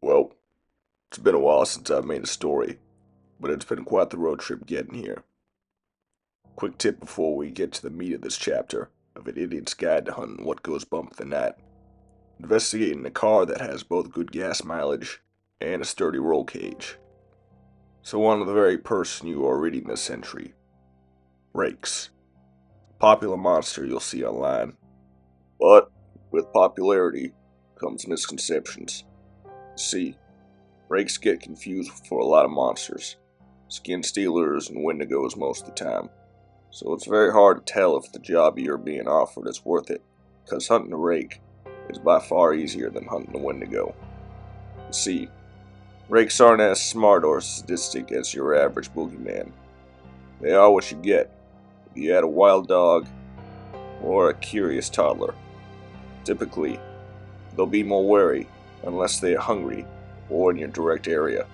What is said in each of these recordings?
Well, it's been a while since I've made a story, but it's been quite the road trip getting here. Quick tip before we get to the meat of this chapter of an idiot's guide to hunting what goes bump in the night. Investigating a car that has both good gas mileage and a sturdy roll cage. So on to the very person you are reading this entry. Rakes. Popular monster you'll see online. But with popularity comes misconceptions. See, Rakes get confused for a lot of monsters, skin stealers and wendigos most of the time, so it's very hard to tell if the job you're being offered is worth it, because hunting a rake is by far easier than hunting a wendigo. You see, rakes aren't as smart or sadistic as your average boogeyman. They are what you get if you had a wild dog or a curious toddler. Typically, they'll be more wary unless they are hungry or in your direct area.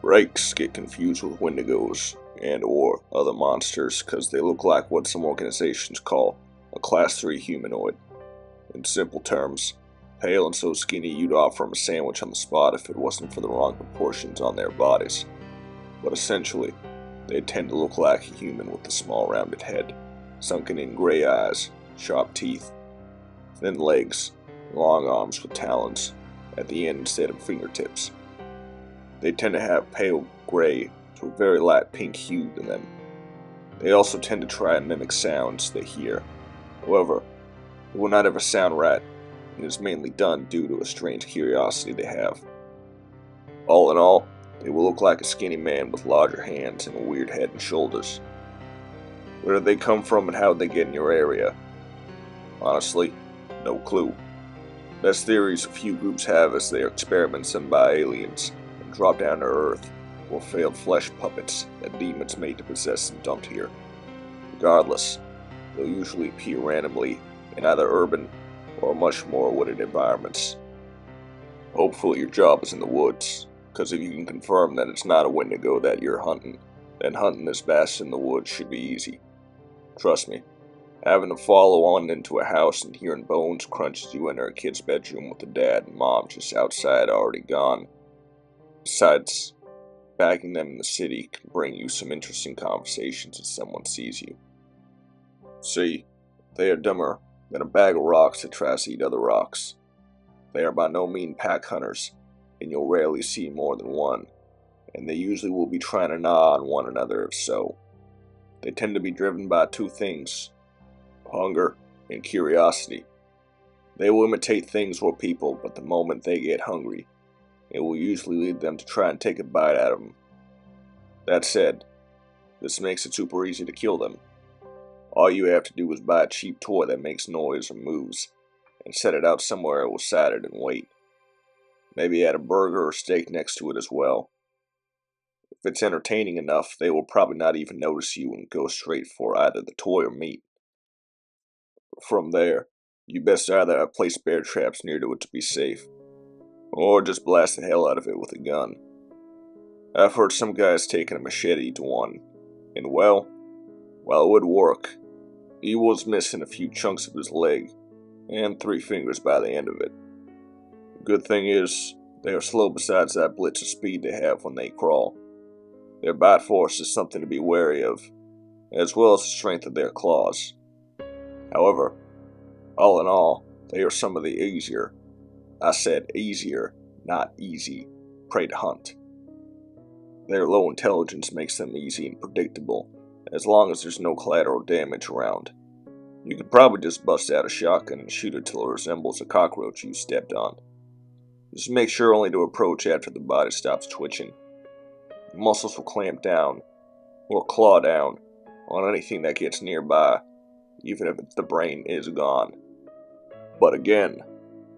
Rakes get confused with wendigos and or other monsters because they look like what some organizations call a class 3 humanoid. In simple terms, pale and so skinny you'd offer them a sandwich on the spot if it wasn't for the wrong proportions on their bodies. But essentially, they tend to look like a human with a small rounded head, sunken in gray eyes, sharp teeth, thin legs, long arms with talons at the end instead of fingertips. They tend to have pale gray to a very light pink hue to them. They also tend to try and mimic sounds they hear. However, it will not ever sound right, and is mainly done due to a strange curiosity they have. All in all, they will look like a skinny man with larger hands and a weird head and shoulders. Where did they come from and how did they get in your area? Honestly, no clue. Best theories a few groups have is they are experiments done by aliens and dropped down to Earth, or failed flesh puppets that demons made to possess and dumped here. Regardless, they'll usually appear randomly in either urban or much more wooded environments. Hopefully your job is in the woods, because if you can confirm that it's not a wendigo that you're hunting, then hunting this bass in the woods should be easy. Trust me. Having to follow on into a house and hearing bones crunch as you enter a kid's bedroom with the dad and mom just outside already gone. Besides, bagging them in the city can bring you some interesting conversations if someone sees you. See, they are dumber than a bag of rocks that tries to eat other rocks. They are by no means pack hunters, and you'll rarely see more than one, and they usually will be trying to gnaw on one another if so. They tend to be driven by two things: hunger and curiosity. They will imitate things or people, but the moment they get hungry, it will usually lead them to try and take a bite out of them. That said, this makes it super easy to kill them. All you have to do is buy a cheap toy that makes noise or moves, and set it out somewhere it will sat it and wait. Maybe add a burger or steak next to it as well. If it's entertaining enough, they will probably not even notice you and go straight for either the toy or meat. From there, you best either place bear traps near to it to be safe, or just blast the hell out of it with a gun. I've heard some guys taking a machete to one, and well, while it would work, he was missing a few chunks of his leg, and 3 fingers by the end of it. The good thing is, they are slow besides that blitz of speed they have when they crawl. Their bite force is something to be wary of, as well as the strength of their claws. However, all in all, they are some of the easier, I said easier, not easy, prey to hunt. Their low intelligence makes them easy and predictable, as long as there's no collateral damage around. You could probably just bust out a shotgun and shoot it till it resembles a cockroach you stepped on. Just make sure only to approach after the body stops twitching. The muscles will clamp down, or claw down, on anything that gets nearby, even if the brain is gone. But again,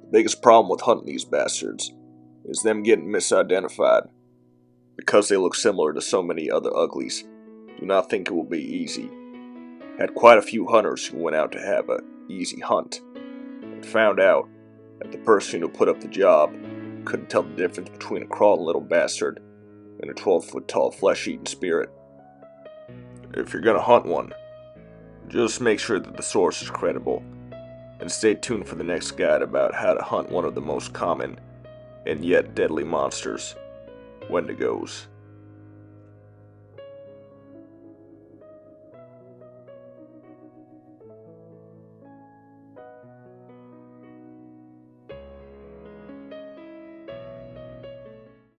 the biggest problem with hunting these bastards is them getting misidentified. Because they look similar to so many other uglies, do not think it will be easy. Had quite a few hunters who went out to have a easy hunt, and found out that the person who put up the job couldn't tell the difference between a crawling little bastard and a 12-foot tall flesh-eating spirit. If you're gonna hunt one, just make sure that the source is credible, and stay tuned for the next guide about how to hunt one of the most common and yet deadly monsters, Wendigos.